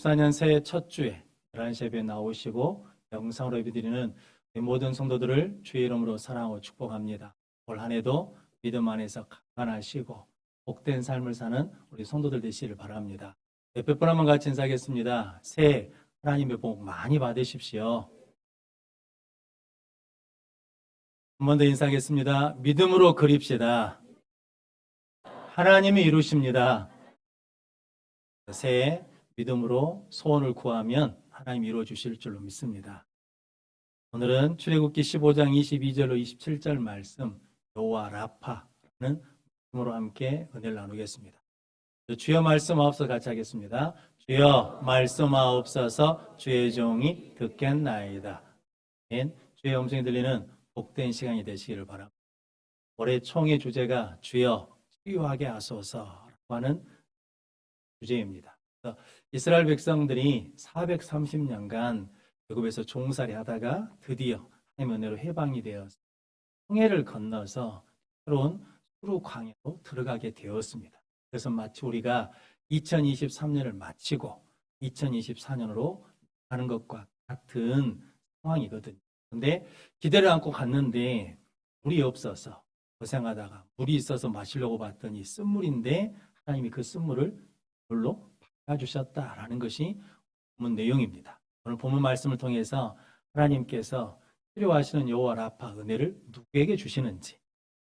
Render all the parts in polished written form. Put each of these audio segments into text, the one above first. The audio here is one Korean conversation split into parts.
2024년 새해 첫 주에 11시 예배에 나오시고 영상으로 예배드리는 모든 성도들을 주의 이름으로 사랑하고 축복합니다. 올 한 해도 믿음 안에서 강건하시고 복된 삶을 사는 우리 성도들 되시기를 바랍니다. 몇 분 한번 같이 인사하겠습니다. 새해 하나님의 복 많이 받으십시오. 한 번 더 인사하겠습니다. 믿음으로 그립시다. 하나님이 이루십니다. 새해 믿음으로 소원을 구하면 하나님이 이루어 주실 줄로 믿습니다. 오늘은 출애굽기 15장 22절로 27절 말씀 여호와 라파라는 말씀으로 함께 은혜를 나누겠습니다. 주여 말씀하옵소서 같이 하겠습니다. 주여 말씀하옵소서 주의 종이 듣겠나이다. 주의 음성이 들리는 복된 시간이 되시기를 바랍니다. 올해 총회 주제가 주여 치유하게 하소서라고 하는 주제입니다. 이스라엘 백성들이 430년간 애굽에서 종살이 하다가 드디어 하나님의 은혜로 해방이 되어서 홍해를 건너서 새로운 수르 광야로 들어가게 되었습니다. 그래서 마치 우리가 2023년을 마치고 2024년으로 가는 것과 같은 상황이거든요. 그런데 기대를 안고 갔는데 물이 없어서 고생하다가 물이 있어서 마시려고 봤더니 쓴물인데 하나님이 그 쓴물을 물로 바꿔주셨다라는 것이 본문 내용입니다. 오늘 본문 말씀을 통해서 하나님께서 치료하시는 여호와 라파 은혜를 누구에게 주시는지,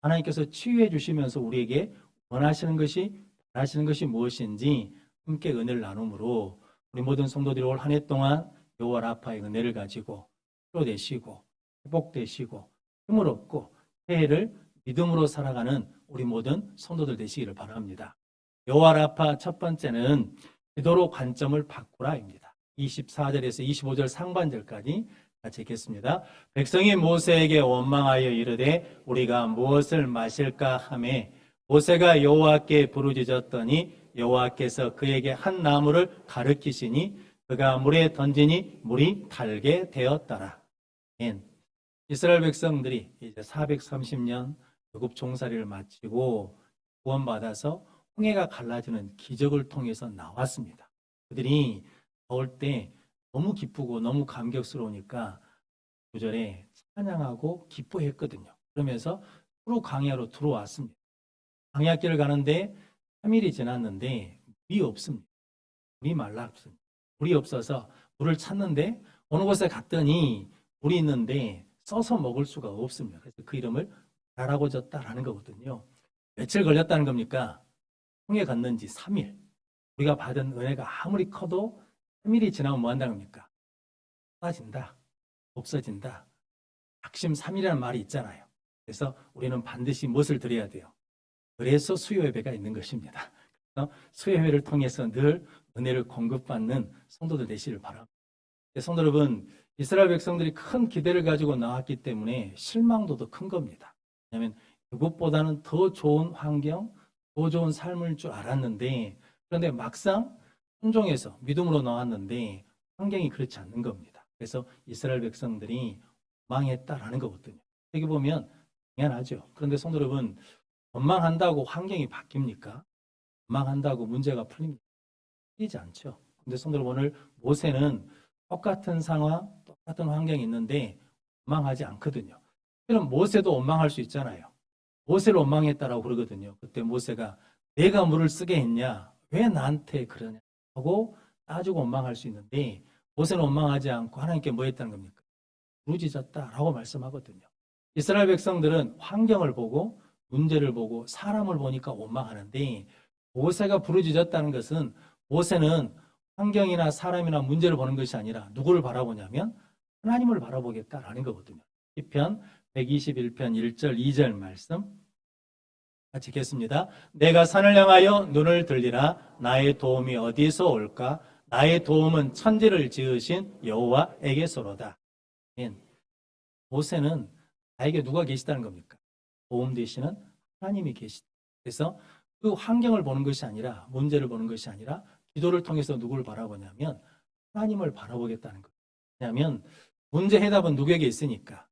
하나님께서 치유해 주시면서 우리에게 원하시는 것이 바라시는 것이 무엇인지 함께 은혜를 나눔으로 우리 모든 성도들이 올 한 해 동안 여호와 라파의 은혜를 가지고 치료되시고 회복되시고 힘을 얻고 새해를 믿음으로 살아가는 우리 모든 성도들 되시기를 바랍니다. 여호와 라파 첫 번째는 기도로 관점을 바꾸라입니다. 24절에서 25절 상반절까지 같이 읽겠습니다. 백성이 모세에게 원망하여 이르되 우리가 무엇을 마실까 하매 모세가 여호와께 부르짖었더니 여호와께서 그에게 한 나무를 가르치시니 그가 물에 던지니 물이 달게 되었더라. 이스라엘 백성들이 이제 430년 애굽 종살이를 마치고 구원받아서 홍해가 갈라지는 기적을 통해서 나왔습니다. 그들이 나올 때 너무 기쁘고 너무 감격스러우니까 9절에 찬양하고 기뻐했거든요. 그러면서 수르 광야로 들어왔습니다. 광야길을 가는데 3일이 지났는데 물이 없습니다. 물이 말랐습니다. 물이 없어서 물을 찾는데 어느 곳에 갔더니 물이 있는데 써서 먹을 수가 없습니다. 그래서 그 이름을 마라라고 졌다라는 거거든요. 며칠 걸렸다는 겁니까? 홍해 갔는지 3일. 우리가 받은 은혜가 아무리 커도 3일이 지나면 뭐 한다는 겁니까? 빠진다. 없어진다. 작심 3일이라는 말이 있잖아요. 그래서 우리는 반드시 무엇을 드려야 돼요? 그래서 수요 예배가 있는 것입니다. 그래서 수요 예배를 통해서 늘 은혜를 공급받는 성도들 되시길 바랍니다. 성도 여러분, 이스라엘 백성들이 큰 기대를 가지고 나왔기 때문에 실망도도 큰 겁니다. 왜냐하면 이것보다는 더 좋은 환경, 더 좋은 삶을 줄 알았는데 그런데 막상 순종해서 믿음으로 나왔는데 환경이 그렇지 않는 겁니다. 그래서 이스라엘 백성들이 원망했다라는 거거든요. 여기 보면 당연하죠. 그런데 성도 여러분, 원망한다고 환경이 바뀝니까? 원망한다고 문제가 풀립니까? 풀리지 않죠. 그런데 성도 여러분, 오늘 모세는 똑같은 상황, 똑같은 환경이 있는데 원망하지 않거든요. 그럼 모세도 원망할 수 있잖아요. 모세를 원망했다라고 그러거든요. 그때 모세가 내가 물을 쓰게 했냐? 왜 나한테 그러냐? 하고 따지고 원망할 수 있는데 모세는 원망하지 않고 하나님께 뭐 했다는 겁니까? 부르짖었다라고 말씀하거든요. 이스라엘 백성들은 환경을 보고 문제를 보고 사람을 보니까 원망하는데 모세가 부르짖었다는 것은 모세는 환경이나 사람이나 문제를 보는 것이 아니라 누구를 바라보냐면 하나님을 바라보겠다라는 거거든요. 시편 121편 1절 2절 말씀 같이 읽겠습니다. 내가 산을 향하여 눈을 들리라. 나의 도움이 어디서 올까? 나의 도움은 천지를 지으신 여호와에게서로다. 모세는 나에게 누가 계시다는 겁니까? 도움 되시는 하나님이 계시다. 그래서 그 환경을 보는 것이 아니라 문제를 보는 것이 아니라 기도를 통해서 누구를 바라보냐면 하나님을 바라보겠다는 거예요. 왜냐하면 문제 해답은 누구에게 있으니까?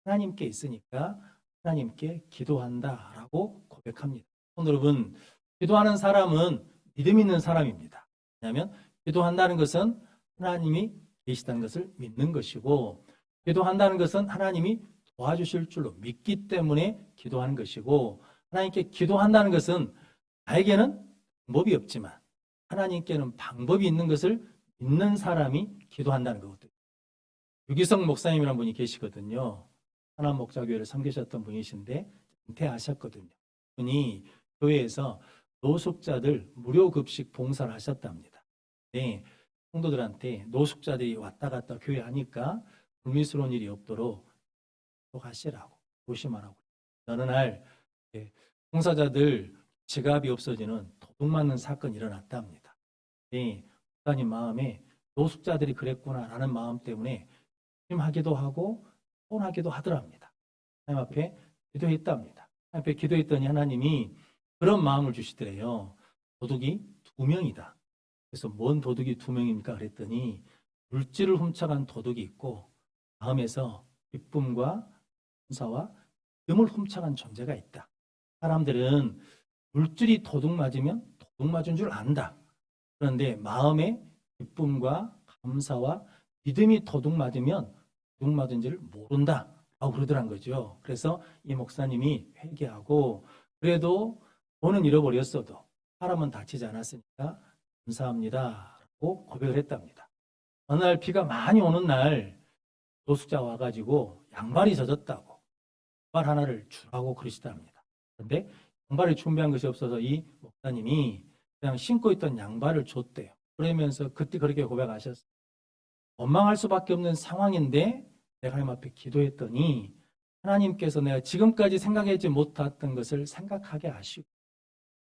하나님께 있으니까 하나님께 기도한다라고 고백합니다. 여러분, 기도하는 사람은 믿음 있는 사람입니다. 왜냐하면 기도한다는 것은 하나님이 계시다는 것을 믿는 것이고, 기도한다는 것은 하나님이 도와주실 줄로 믿기 때문에 기도하는 것이고, 하나님께 기도한다는 것은 나에게는 방법이 없지만 하나님께는 방법이 있는 것을 믿는 사람이 기도한다는 거거든요. 유기성 목사님이라는 분이 계시거든요. 하나목자교회를 섬기셨던 분이신데 은퇴하셨거든요. 분이 교회에서 노숙자들 무료 급식 봉사를 하셨답니다. 네, 성도들한테 노숙자들이 왔다 갔다 교회 하니까 불미스러운 일이 없도록 하시라고 조심하라고. 어느 날 봉사자들 지갑이 없어지는 도둑 맞는 사건이 일어났답니다. 네, 목사님 마음에 노숙자들이 그랬구나라는 마음 때문에 조심하기도 하고 서운하기도 하더랍니다. 하나님 앞에 기도했답니다. 하나님 앞에 기도했더니 하나님이 그런 마음을 주시더래요. 도둑이 2명이다. 그래서 뭔 도둑이 2명입니까? 그랬더니 물질을 훔쳐간 도둑이 있고 마음에서 기쁨과 감사와 믿음을 훔쳐간 존재가 있다. 사람들은 물질이 도둑 맞으면 도둑 맞은 줄 안다. 그런데 마음에 기쁨과 감사와 믿음이 도둑 맞으면 도둑 맞은지를 모른다. 라고 그러더란 거죠. 그래서 이 목사님이 회개하고 그래도 돈은 잃어버렸어도 사람은 다치지 않았으니까 감사합니다. 라고 고백을 했답니다. 어느 날 비가 많이 오는 날 노숙자 와가지고 양말이 젖었다고 양말 하나를 주라고 그러시답니다. 그런데 양발을 준비한 것이 없어서 이 목사님이 그냥 신고 있던 양발을 줬대요. 그러면서 그때 그렇게 고백하셨어요. 원망할 수밖에 없는 상황인데 내가 하나님 앞에 기도했더니 하나님께서 내가 지금까지 생각하지 못했던 것을 생각하게 하시고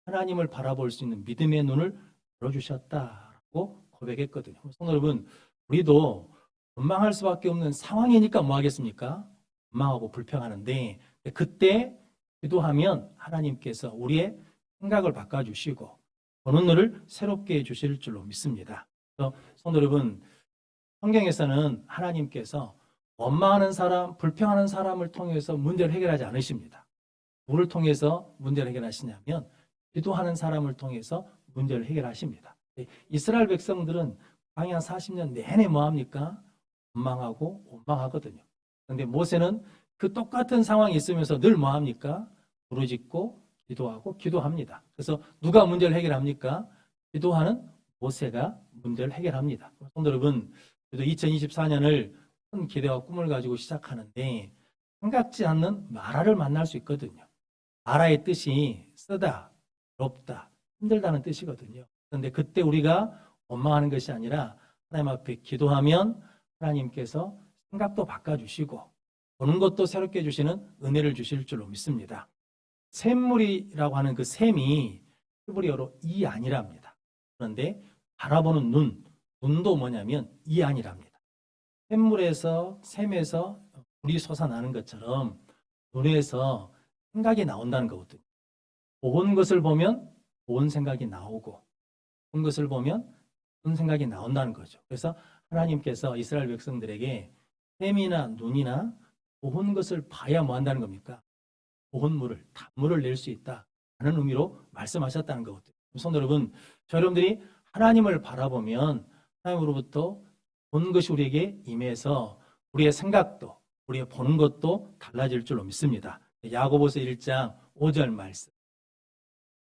하나님을 바라볼 수 있는 믿음의 눈을 열어주셨다고 고백했거든요. 성도 여러분, 우리도 원망할 수밖에 없는 상황이니까 뭐 하겠습니까? 원망하고 불평하는데 그때 기도하면 하나님께서 우리의 생각을 바꿔주시고 보는 눈을 새롭게 해주실 줄로 믿습니다. 그래서 성도 여러분, 성경에서는 하나님께서 원망하는 사람, 불평하는 사람을 통해서 문제를 해결하지 않으십니다. 누구를 통해서 문제를 해결하시냐면 기도하는 사람을 통해서 문제를 해결하십니다. 이스라엘 백성들은 광야 40년 내내 뭐합니까? 원망하고 원망하거든요. 그런데 모세는 그 똑같은 상황이 있으면서 늘 뭐합니까? 부르짖고 기도하고 기도합니다. 그래서 누가 문제를 해결합니까? 기도하는 모세가 문제를 해결합니다. 성도 여러분, 그래도 2024년을 큰 기대와 꿈을 가지고 시작하는데 생각지 않는 마라를 만날 수 있거든요. 마라의 뜻이 쓰다, 어렵다, 힘들다는 뜻이거든요. 그런데 그때 우리가 원망하는 것이 아니라 하나님 앞에 기도하면 하나님께서 생각도 바꿔주시고 보는 것도 새롭게 해주시는 은혜를 주실 줄로 믿습니다. 샘물이라고 하는 그 샘이 히브리어로 이 아니랍니다. 그런데 바라보는 눈도 뭐냐면 이 아니랍니다. 샘에서 물이 솟아나는 것처럼 눈에서 생각이 나온다는 거거든요. 본 것을 보면 본 생각이 나오고 본 것을 보면 본 생각이 나온다는 거죠. 그래서 하나님께서 이스라엘 백성들에게 샘이나 눈이나 본 것을 봐야 뭐 한다는 겁니까? 본 물을, 단물을 낼 수 있다 하는 의미로 말씀하셨다는 거거든요. 성도 여러분, 여러분들이 하나님을 바라보면 하나님으로부터 본 것이 우리에게 임해서 우리의 생각도 우리의 보는 것도 달라질 줄로 믿습니다. 야고보서 1장 5절 말씀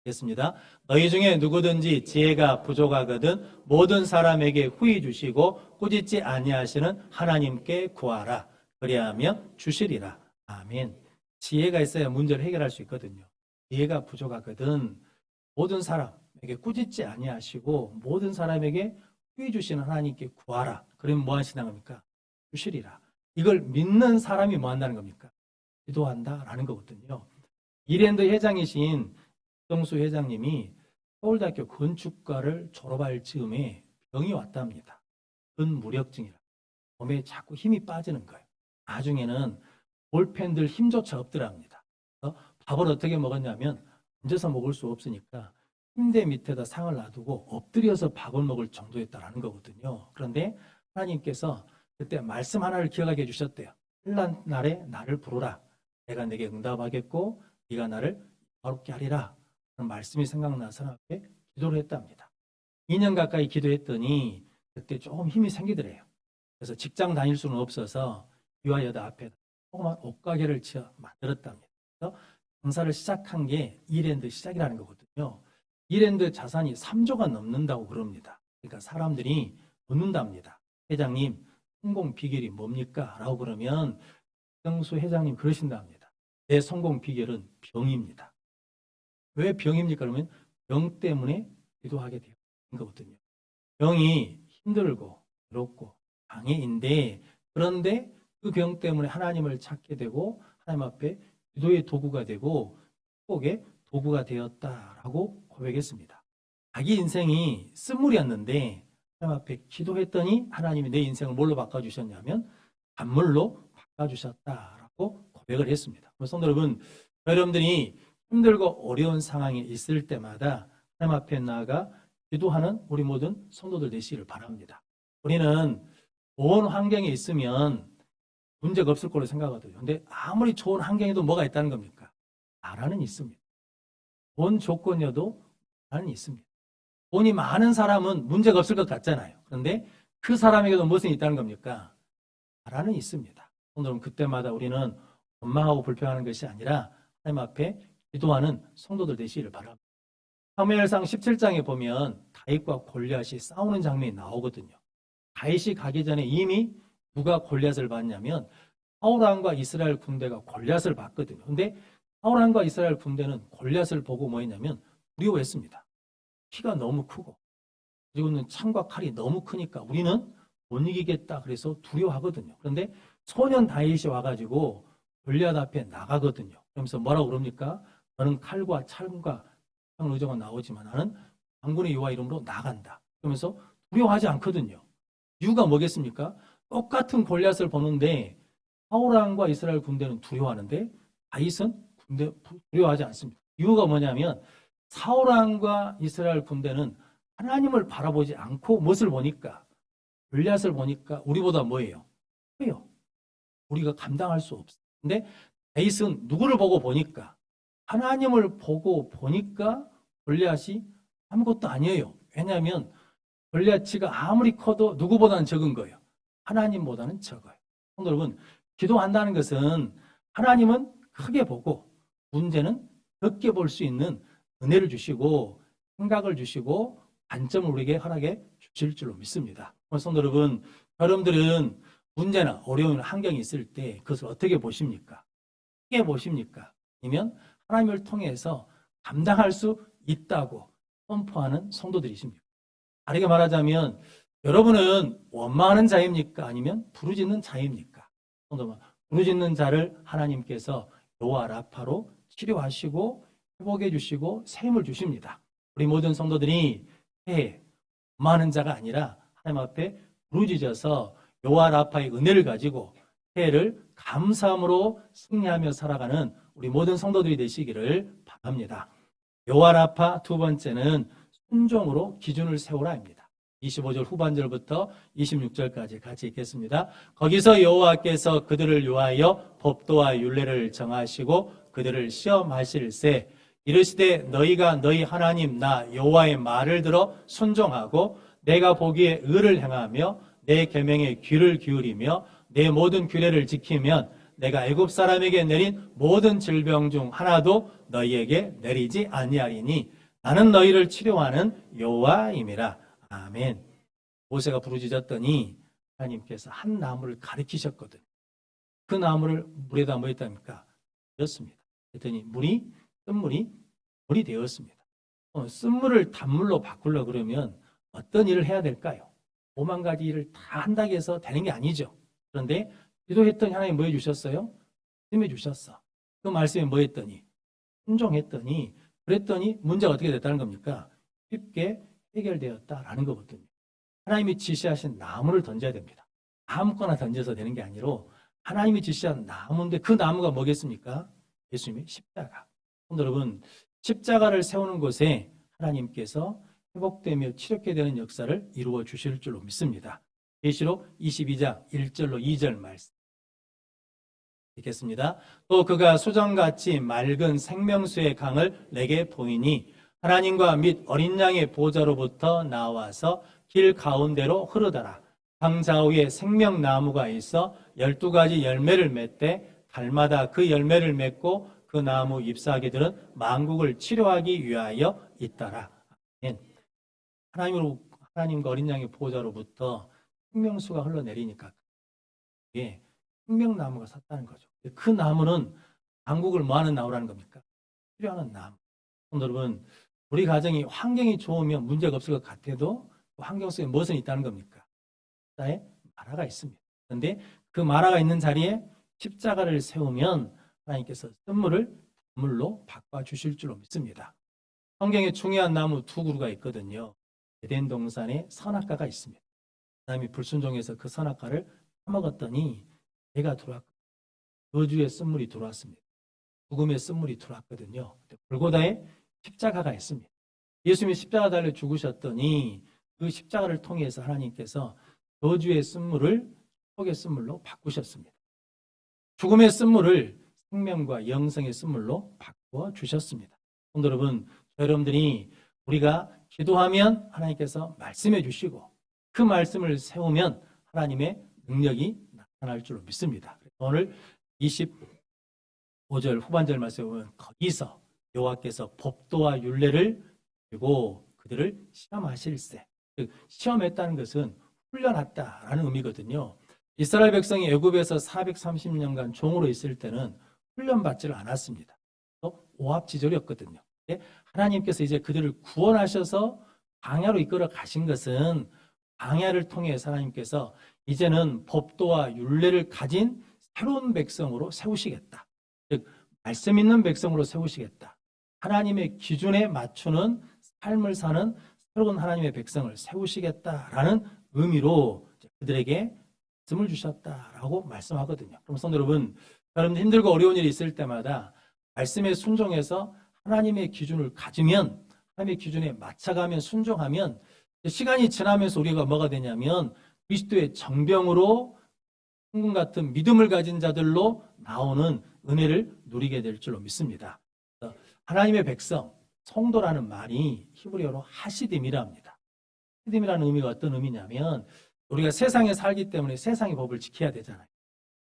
겠습니다. 너희 중에 누구든지 지혜가 부족하거든 모든 사람에게 후히 주시고 꾸짖지 아니하시는 하나님께 구하라. 그리하면 주시리라. 아멘. 지혜가 있어야 문제를 해결할 수 있거든요. 지혜가 부족하거든 모든 사람에게 꾸짖지 아니하시고 모든 사람에게 후히 주시는 하나님께 구하라. 그러면 뭐 하시는 겁니까? 주시리라. 이걸 믿는 사람이 뭐 한다는 겁니까? 기도한다라는 거거든요. 이랜드 회장이신 정수 회장님이 서울대학교 건축과를 졸업할 즈음에 병이 왔답니다. 근무력증이라. 몸에 자꾸 힘이 빠지는 거예요. 나중에는 볼펜들 힘조차 없더랍니다. 밥을 어떻게 먹었냐면 앉아서 먹을 수 없으니까 침대 밑에다 상을 놔두고 엎드려서 밥을 먹을 정도였다라는 거거든요. 그런데 하나님께서 그때 말씀 하나를 기억하게 해주셨대요. 혼난 날에 나를 부르라. 내가 내게 응답하겠고 네가 나를 영화롭게 하리라. 그런 말씀이 생각나서 하나님께 기도를 했답니다. 2년 가까이 기도했더니 그때 조금 힘이 생기더래요. 그래서 직장 다닐 수는 없어서 이와 여자 앞에 조그만 옷가게를 지어 만들었답니다. 그래서 장사를 시작한 게 이랜드 시작이라는 거거든요. 이랜드 자산이 3조가 넘는다고 그럽니다. 그러니까 사람들이 묻는답니다. 회장님, 성공 비결이 뭡니까? 라고 그러면 정수 회장님 그러신답니다. 내 성공 비결은 병입니다. 왜 병입니까? 그러면 병 때문에 기도하게 되는 거거든요. 병이 힘들고 괴롭고 장애인데, 그런데 그 병 때문에 하나님을 찾게 되고 하나님 앞에 기도의 도구가 되고 축복의 도구가 되었다라고 고백했습니다. 자기 인생이 쓴물이었는데 하나님 앞에 기도했더니 하나님이 내 인생을 뭘로 바꿔주셨냐면 단물로 바꿔주셨다라고 고백을 했습니다. 성도 여러분, 여러분들이 힘들고 어려운 상황에 있을 때마다 하나님 앞에 나아가 기도하는 우리 모든 성도들 되시기를 바랍니다. 우리는 좋은 환경에 있으면 문제가 없을 거로 생각하거든요. 근데 아무리 좋은 환경에도 뭐가 있다는 겁니까? 나라는 있습니다. 좋은 조건이어도 나라는 있습니다. 돈이 많은 사람은 문제가 없을 것 같잖아요. 그런데 그 사람에게도 무엇이 있다는 겁니까? 나라는 있습니다. 오늘은 그때마다 우리는 원망하고 불평하는 것이 아니라 하나님 앞에 기도하는 성도들 되시기를 바랍니다. 사무엘상 17장에 보면 다윗과 골리앗이 싸우는 장면이 나오거든요. 다윗이 가기 전에 이미 누가 골리앗을 봤냐면 사울왕과 이스라엘 군대가 골리앗을 봤거든요. 근데 사울왕과 이스라엘 군대는 골리앗을 보고 뭐 했냐면 두려워했습니다. 키가 너무 크고 그리고는 창과 칼이 너무 크니까 우리는 못 이기겠다 그래서 두려워하거든요. 그런데 소년 다윗이 와가지고 골리앗 앞에 나가거든요. 그러면서 뭐라고 그럽니까? 너는 칼과 창과 의정은 나오지만 나는 만군의 여호와 이름으로 나간다. 그러면서 두려워하지 않거든요. 이유가 뭐겠습니까? 똑같은 골리앗을 보는데 사울왕과 이스라엘 군대는 두려워하는데 다윗은 두려워하지 않습니다. 이유가 뭐냐면 사울왕과 이스라엘 군대는 하나님을 바라보지 않고 무엇을 보니까? 골리앗을 보니까 우리보다 뭐예요? 커요. 우리가 감당할 수 없어요. 근데 다윗은 누구를 보고 보니까? 하나님을 보고 보니까 골리앗이 아무것도 아니에요. 왜냐하면 골리앗이가 아무리 커도 누구보다는 적은 거예요. 하나님보다는 적어요. 여러분, 기도한다는 것은 하나님은 크게 보고 문제는 적게 볼 수 있는 은혜를 주시고 생각을 주시고 관점을 우리에게 허락해 주실 줄로 믿습니다. 성도 여러분, 여러분들은 문제나 어려운 환경이 있을 때 그것을 어떻게 보십니까? 크게 보십니까? 아니면 하나님을 통해서 감당할 수 있다고 선포하는 성도들이십니까? 다르게 말하자면 여러분은 원망하는 자입니까? 아니면 부르짖는 자입니까? 부르짖는 자를 하나님께서 여호와 라파로 치료하시고 회복해 주시고 새 힘을 주십니다. 우리 모든 성도들이 원망하는 자가 아니라 하나님 앞에 부르짖어서 여호와 라파의 은혜를 가지고 새해를 감사함으로 승리하며 살아가는 우리 모든 성도들이 되시기를 바랍니다. 여호와 라파 두 번째는 순종으로 기준을 세우라입니다. 25절 후반절부터 26절까지 같이 읽겠습니다. 거기서 여호와께서 그들을 위하여 법도와 율례를 정하시고 그들을 시험하실세 이르시되 너희가 너희 하나님 나 여호와의 말을 들어 순종하고 내가 보기에 의를 행하며 내 계명에 귀를 기울이며 내 모든 규례를 지키면 내가 애굽 사람에게 내린 모든 질병 중 하나도 너희에게 내리지 아니하리니 나는 너희를 치료하는 여호와임이라. 아멘. 모세가 부르짖었더니 하나님께서 한 나무를 가리키셨거든요. 그 나무를 물에다 뭐 했답니까? 되었습니다. 그랬더니 쓴물이 물이 되었습니다. 쓴물을 단물로 바꾸려 그러면 어떤 일을 해야 될까요? 5만 가지 일을 다 한다고 해서 되는 게 아니죠. 그런데 기도했더니 하나님 뭐 해주셨어요? 말씀해 주셨어. 그 말씀에 뭐 했더니? 순종했더니 그랬더니 문제가 어떻게 됐다는 겁니까? 쉽게 해결되었다라는 거거든요. 하나님이 지시하신 나무를 던져야 됩니다. 아무거나 던져서 되는 게 아니라 하나님이 지시한 나무인데 그 나무가 뭐겠습니까? 예수님의 십자가. 여러분, 십자가를 세우는 곳에 하나님께서 회복되며 치료케 되는 역사를 이루어 주실 줄로 믿습니다. 계시록 22장 1절로 2절 말씀 읽겠습니다. 또 그가 수정같이 맑은 생명수의 강을 내게 보이니 하나님과 및 어린 양의 보좌로부터 나와서 길 가운데로 흐르더라. 강 좌우에 생명나무가 있어 12가지 열매를 맺되 달마다 그 열매를 맺고 그 나무 잎사귀들은 만국을 치료하기 위하여 있더라. 아멘. 하나님과 어린 양의 보좌로부터 생명수가 흘러내리니까 이게 생명나무가 섰다는 거죠. 그 나무는 만국을 뭐하는 나무라는 겁니까? 치료하는 나무. 여러분, 우리 가정이 환경이 좋으면 문제가 없을 것 같아도 그 환경 속에 무엇은 있다는 겁니까? 십자가에 마라가 있습니다. 그런데 그 마라가 있는 자리에 십자가를 세우면 하나님께서 선물을 물로 바꿔주실 줄로 믿습니다. 성경에 중요한 나무 두 그루가 있거든요. 에덴 동산에 선악과가 있습니다. 사람이 불순종해서 그 선악과를 파먹었더니 해가 들어왔고 저주의 쓴물이 들어왔습니다. 죽음의 쓴물이 들어왔거든요. 골고다에 십자가가 있습니다. 예수님이 십자가 달려 죽으셨더니 그 십자가를 통해서 하나님께서 저주의 쓴물을 속의 쓴물로 바꾸셨습니다. 죽음의 쓴물을 생명과 영생의 쓴물로 바꾸어 주셨습니다. 성도 여러분, 여러분들이 우리가 기도하면 하나님께서 말씀해 주시고 그 말씀을 세우면 하나님의 능력이 나타날 줄로 믿습니다. 오늘 25절 후반절 말씀에 보면 거기서 여호와께서 법도와 율례를 그리고 그들을 시험하실세. 시험했다는 것은 훈련했다라는 의미거든요. 이스라엘 백성이 애굽에서 430년간 종으로 있을 때는 훈련받지를 않았습니다. 또 오합지졸이었거든요. 하나님께서 이제 그들을 구원하셔서 광야로 이끌어 가신 것은 광야를 통해서 하나님께서 이제는 법도와 율례를 가진 새로운 백성으로 세우시겠다. 즉 말씀 있는 백성으로 세우시겠다. 하나님의 기준에 맞추는 삶을 사는 새로운 하나님의 백성을 세우시겠다라는 의미로 그들에게 말씀을 주셨다라고 말씀하거든요. 그럼 성도 여러분, 여러분 힘들고 어려운 일이 있을 때마다 말씀에 순종해서 하나님의 기준을 가지면 하나님의 기준에 맞춰가면 순종하면 시간이 지나면서 우리가 뭐가 되냐면 그리스도의 정병으로 황금 같은 믿음을 가진 자들로 나오는 은혜를 누리게 될 줄로 믿습니다. 하나님의 백성, 성도라는 말이 히브리어로 하시딤이라 합니다. 하시딤이라는 의미가 어떤 의미냐면 우리가 세상에 살기 때문에 세상의 법을 지켜야 되잖아요.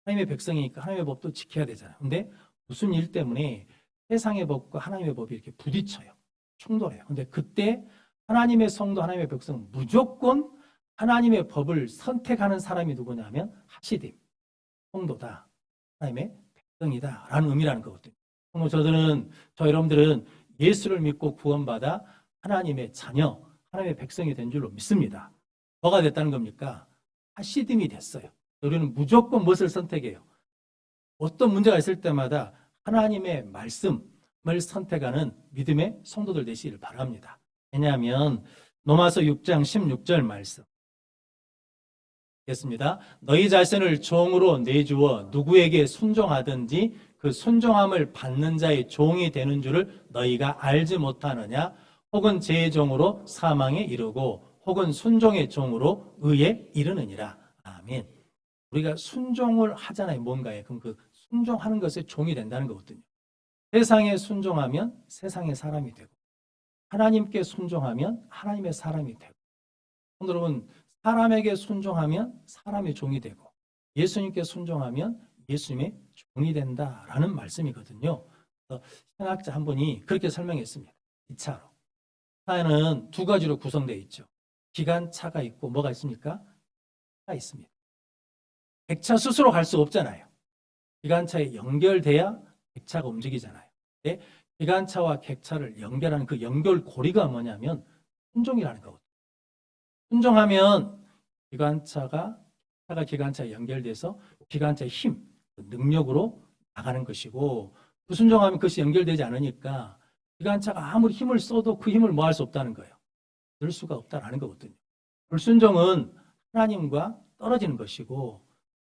하나님의 백성이니까 하나님의 법도 지켜야 되잖아요. 근데 무슨 일 때문에 세상의 법과 하나님의 법이 이렇게 부딪혀요. 충돌해요. 근데 그때 하나님의 성도, 하나님의 백성 무조건 하나님의 법을 선택하는 사람이 누구냐면 하시딤, 성도다, 하나님의 백성이다 라는 의미라는 거거든요. 저 여러분들은 예수를 믿고 구원받아 하나님의 자녀, 하나님의 백성이 된 줄로 믿습니다. 뭐가 됐다는 겁니까? 하시딤이 됐어요. 우리는 무조건 무엇을 선택해요? 어떤 문제가 있을 때마다 하나님의 말씀을 선택하는 믿음의 성도들 되시기를 바랍니다. 왜냐하면 로마서 6장 16절 말씀 겠습니다. 너희 자신을 종으로 내주어 누구에게 순종하든지 그 순종함을 받는 자의 종이 되는 줄을 너희가 알지 못하느냐? 혹은 제 종으로 사망에 이르고 혹은 순종의 종으로 의에 이르느니라. 아멘. 우리가 순종을 하잖아요. 뭔가에. 그럼 그 순종하는 것에 종이 된다는 거거든요. 세상에 순종하면 세상의 사람이 되고 하나님께 순종하면 하나님의 사람이 되고 여러분 사람에게 순종하면 사람의 종이 되고 예수님께 순종하면 예수님의 종이 된다라는 말씀이거든요. 신학자 한 분이 그렇게 설명했습니다. 2차로. 차는 두 가지로 구성되어 있죠. 기관차가 있고 뭐가 있습니까? 가 있습니다. 객차 스스로 갈 수 없잖아요. 기관차에 연결돼야 객차가 움직이잖아요. 근데 기관차와 객차를 연결하는 그 연결고리가 뭐냐면 순종이라는 거거든요. 순종하면 기관차에 연결돼서 기관차의 힘, 능력으로 나가는 것이고 불순종하면 그것이 연결되지 않으니까 기관차가 아무리 힘을 써도 그 힘을 뭐 할 수 없다는 거예요. 들 수가 없다는 거거든요. 불순종은 하나님과 떨어지는 것이고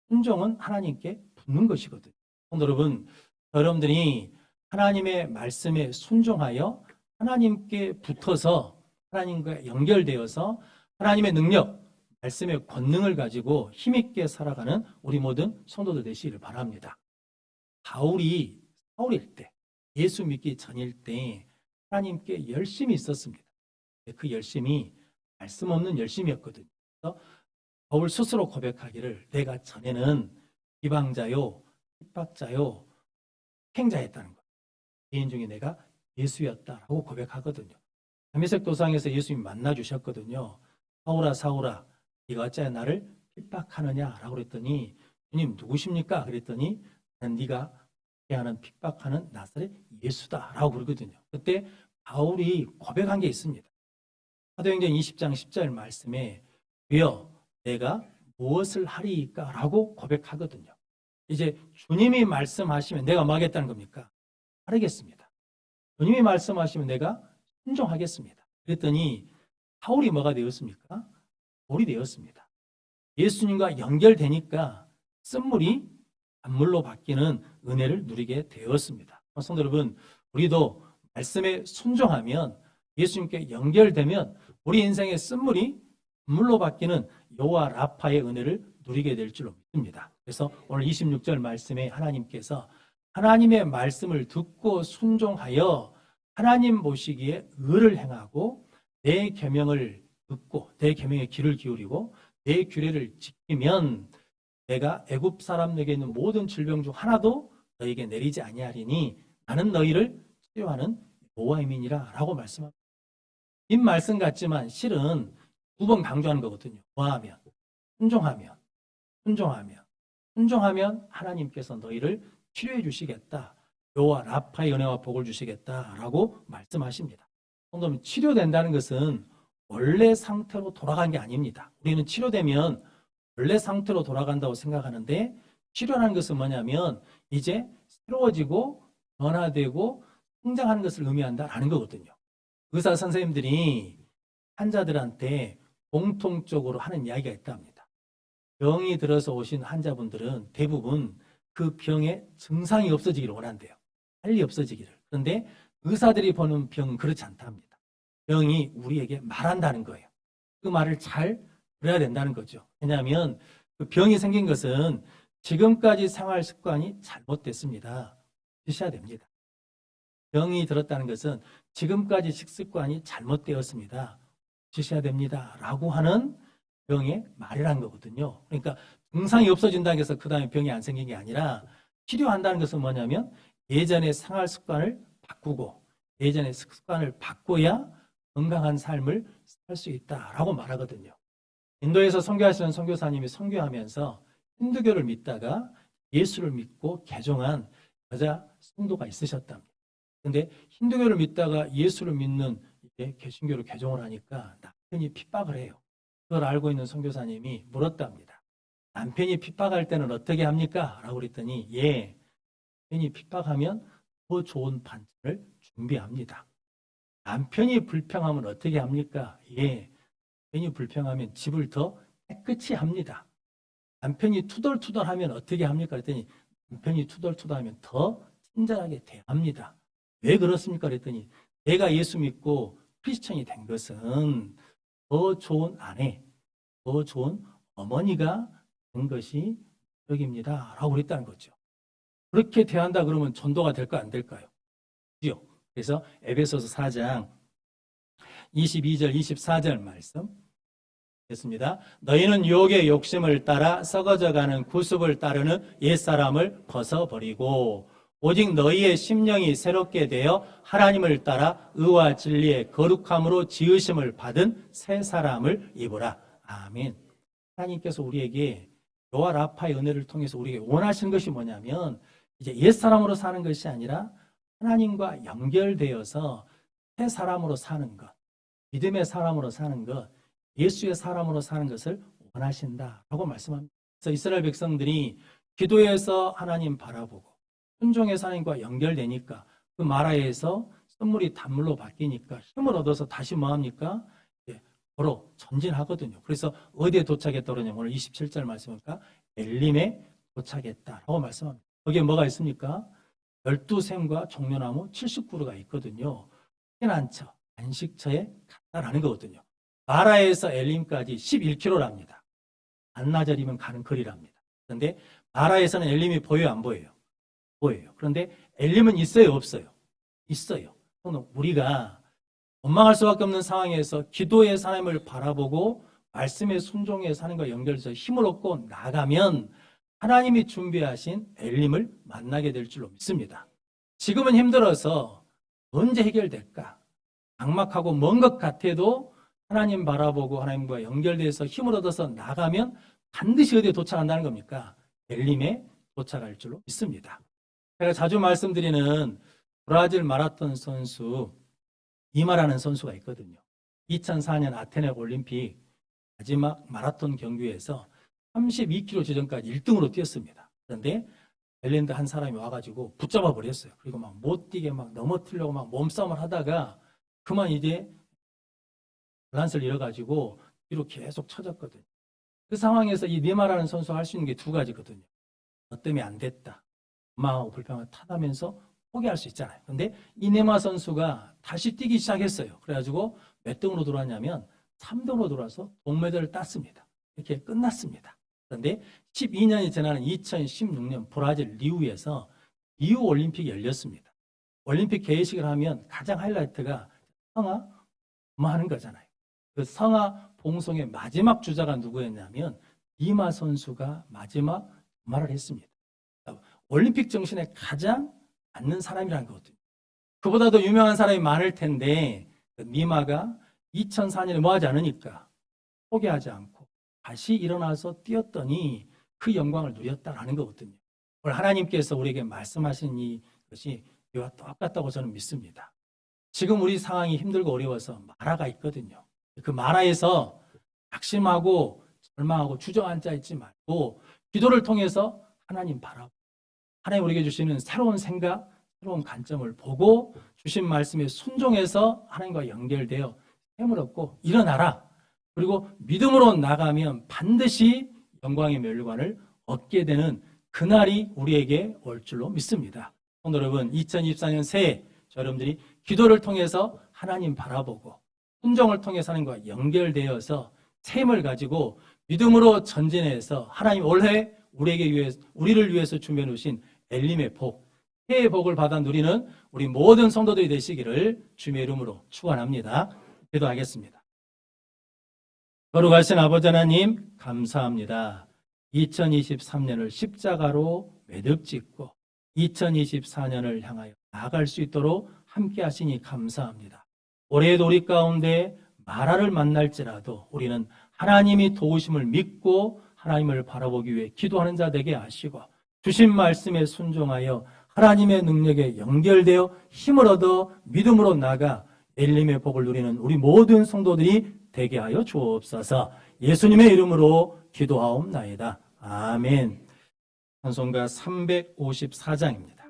순종은 하나님께 붙는 것이거든요. 여러분, 여러분들이 하나님의 말씀에 순종하여 하나님께 붙어서 하나님과 연결되어서 하나님의 능력, 말씀의 권능을 가지고 힘있게 살아가는 우리 모든 성도들 되시기를 바랍니다. 바울이 사울일 때, 예수 믿기 전일 때 하나님께 열심이 있었습니다. 그 열심이 말씀 없는 열심이었거든요. 그래서 바울 스스로 고백하기를 내가 전에는 비방자요, 핍박자요, 행자였다는 거예요. 개인 중에 내가 예수였다라고 고백하거든요. 다메섹 도상에서 예수님이 만나 주셨거든요. 사울아 사울아 네가 어찌하여 나를 핍박하느냐라고 그랬더니 주님 누구십니까? 그랬더니 나는 네가 하는 핍박하는 나사렛 예수다라고 그러거든요. 그때 바울이 고백한 게 있습니다. 사도행전 20장 10절 말씀에 주여 내가 무엇을 하리이까? 라고 고백하거든요. 이제 주님이 말씀하시면 내가 뭐 하겠다는 겁니까? 하겠습니다. 주님이 말씀하시면 내가 순종하겠습니다. 그랬더니 바울이 뭐가 되었습니까? 돌이 되었습니다. 예수님과 연결되니까 쓴물이 단물로 바뀌는 은혜를 누리게 되었습니다. 성도 여러분, 우리도 말씀에 순종하면 예수님께 연결되면 우리 인생의 쓴물이 단물로 바뀌는 여호와 라파의 은혜를 누리게 될 줄로 믿습니다. 그래서 오늘 26절 말씀에 하나님께서 하나님의 말씀을 듣고 순종하여 하나님 보시기에 의를 행하고 내 계명을 듣고 내 계명에 귀를 기울이고 내 규례를 지키면 내가 애굽 사람에게 있는 모든 질병 중 하나도 너에게 내리지 아니하리니 나는 너희를 치료하는 여호와의 민이라 라고 말씀합니다. 이 말씀 같지만 실은 두 번 강조하는 거거든요. 뭐하면? 순종하면 하나님께서 너희를 치료해 주시겠다. 여호와 라파의 은혜와 복을 주시겠다라고 말씀하십니다. 성도님, 치료된다는 것은 원래 상태로 돌아간 게 아닙니다. 우리는 치료되면 원래 상태로 돌아간다고 생각하는데 치료라는 것은 뭐냐면 이제 새로워지고 변화되고 성장하는 것을 의미한다라는 거거든요. 의사 선생님들이 환자들한테 공통적으로 하는 이야기가 있답니다. 병이 들어서 오신 환자분들은 대부분 그 병의 증상이 없어지기를 원한대요. 빨리 없어지기를. 그런데 의사들이 보는 병은 그렇지 않답니다. 병이 우리에게 말한다는 거예요. 그 말을 잘 들어야 된다는 거죠. 왜냐하면 그 병이 생긴 것은 지금까지 생활 습관이 잘못됐습니다. 드셔야 됩니다. 병이 들었다는 것은 지금까지 식습관이 잘못되었습니다. 드셔야 됩니다. 라고 하는 병의 말이라는 거거든요. 그러니까 증상이 없어진다고 해서 그 다음에 병이 안 생긴 게 아니라 치료한다는 것은 뭐냐면 예전의 생활 습관을 바꾸고 예전의 습관을 바꿔야 건강한 삶을 살 수 있다라고 말하거든요. 인도에서 선교하시는 선교사님이 선교하면서 힌두교를 믿다가 예수를 믿고 개종한 여자 성도가 있으셨답니다. 그런데 힌두교를 믿다가 예수를 믿는 개신교로 개종을 하니까 남편이 핍박을 해요. 그걸 알고 있는 선교사님이 물었답니다. 남편이 핍박할 때는 어떻게 합니까? 라고 그랬더니 남편이 핍박하면 더 좋은 반찬을 준비합니다. 남편이 불평하면 어떻게 합니까? 남편이 불평하면 집을 더 깨끗이 합니다. 남편이 투덜투덜하면 어떻게 합니까? 그랬더니 남편이 투덜투덜하면 더 친절하게 대합니다. 왜 그렇습니까? 그랬더니 내가 예수 믿고 크리스천이 된 것은 더 좋은 아내, 더 좋은 어머니가 된 것이 목적입니다. 라고 그랬다는 거죠. 그렇게 대한다 그러면 전도가 될까 안 될까요? 그죠? 그래서 에베소서 4장 22절 24절 말씀 됐습니다. 너희는 유혹의 욕심을 따라 썩어져가는 구습을 따르는 옛사람을 벗어버리고 오직 너희의 심령이 새롭게 되어 하나님을 따라 의와 진리의 거룩함으로 지으심을 받은 새 사람을 입으라. 아멘. 하나님께서 우리에게 여호와 라파의 은혜를 통해서 우리에게 원하시는 것이 뭐냐면 이제 옛사람으로 사는 것이 아니라 하나님과 연결되어서 새 사람으로 사는 것, 믿음의 사람으로 사는 것, 예수의 사람으로 사는 것을 원하신다라고 말씀합니다. 그래서 이스라엘 백성들이 기도해서 하나님 바라보고 순종해서 하나님과 연결되니까 그 마라에서 선물이 단물로 바뀌니까 힘을 얻어서 다시 뭐합니까? 걸어 전진하거든요. 그래서 어디에 도착했다 그러냐면 오늘 27절 말씀이니까 엘림에 도착했다라고 말씀합니다. 거기에 뭐가 있습니까? 12샘과 종려나무 70그루가 있거든요. 피난처, 안식처에 갔다라는 거거든요. 마라에서 엘림까지 11km랍니다. 반나절이면 가는 거리랍니다. 그런데 마라에서는 엘림이 보여요, 안 보여요? 보여요. 그런데 엘림은 있어요, 없어요? 있어요. 또는 우리가 원망할 수밖에 없는 상황에서 기도의 하나님을 바라보고 말씀의 순종에 사는 것과 연결해서 힘을 얻고 나가면 하나님이 준비하신 엘림을 만나게 될 줄로 믿습니다. 지금은 힘들어서 언제 해결될까? 막막하고 먼 것 같아도 하나님 바라보고 하나님과 연결돼서 힘을 얻어서 나가면 반드시 어디에 도착한다는 겁니까? 엘림에 도착할 줄로 믿습니다. 제가 자주 말씀드리는 브라질 마라톤 선수 이마라는 선수가 있거든요. 2004년 아테네 올림픽 마지막 마라톤 경기에서 32km 지점까지 1등으로 뛰었습니다. 그런데 벨랜드 한 사람이 와가지고 붙잡아 버렸어요. 그리고 막 못 뛰게 막 넘어뜨리려고 막 몸싸움을 하다가 그만 이제 밸런스를 잃어가지고 뒤로 계속 쳐졌거든요. 그 상황에서 이 니마라는 선수가 할 수 있는 게 두 가지거든요. 너 때문에 안 됐다. 원망하고 불평을 탓하면서 포기할 수 있잖아요. 근데 이 니마 선수가 다시 뛰기 시작했어요. 그래가지고 몇 등으로 들어왔냐면 3등으로 들어와서 동메달을 땄습니다. 이렇게 끝났습니다. 그런데 12년이 지나는 2016년 브라질 리우에서 리우 올림픽이 열렸습니다. 올림픽 개회식을 하면 가장 하이라이트가 성화 봉송하는 거잖아요. 그 성화 봉송의 마지막 주자가 누구였냐면 니마 선수가 마지막 말을 했습니다. 올림픽 정신에 가장 맞는 사람이라는 거거든요. 그보다도 유명한 사람이 많을 텐데 니마가 2004년에 뭐 하지 않으니까 포기하지 않고 다시 일어나서 뛰었더니 그 영광을 누렸다라는 거거든요. 오늘 하나님께서 우리에게 말씀하신 이것이 이와 똑같다고 저는 믿습니다. 지금 우리 상황이 힘들고 어려워서 마라가 있거든요. 그 마라에서 낙심하고 절망하고 주저앉아 있지 말고 기도를 통해서 하나님 바라보고 하나님 우리에게 주시는 새로운 생각, 새로운 관점을 보고 주신 말씀에 순종해서 하나님과 연결되어 힘을 얻고 일어나라. 그리고 믿음으로 나가면 반드시 영광의 멸관을 얻게 되는 그날이 우리에게 올 줄로 믿습니다. 오늘 여러분 2024년 새해 여러분들이 기도를 통해서 하나님 바라보고 순종을 통해서 하나님과 연결되어서 샘을 가지고 믿음으로 전진해서 하나님 올해 우리를 위해서 준비해 놓으신 엘림의 복, 새해의 복을 받아 누리는 우리 모든 성도들이 되시기를 주님의 이름으로 축원합니다. 기도하겠습니다. 거룩하신 아버지 하나님 감사합니다. 2023년을 십자가로 매듭짓고 2024년을 향하여 나아갈 수 있도록 함께 하시니 감사합니다. 올해에도 우리 가운데 마라를 만날지라도 우리는 하나님이 도우심을 믿고 하나님을 바라보기 위해 기도하는 자 되게 하시고 주신 말씀에 순종하여 하나님의 능력에 연결되어 힘을 얻어 믿음으로 나가 엘림의 복을 누리는 우리 모든 성도들이 되게 하여 주옵소서. 예수님의 이름으로 기도하옵나이다. 아멘. 찬송가 354장입니다.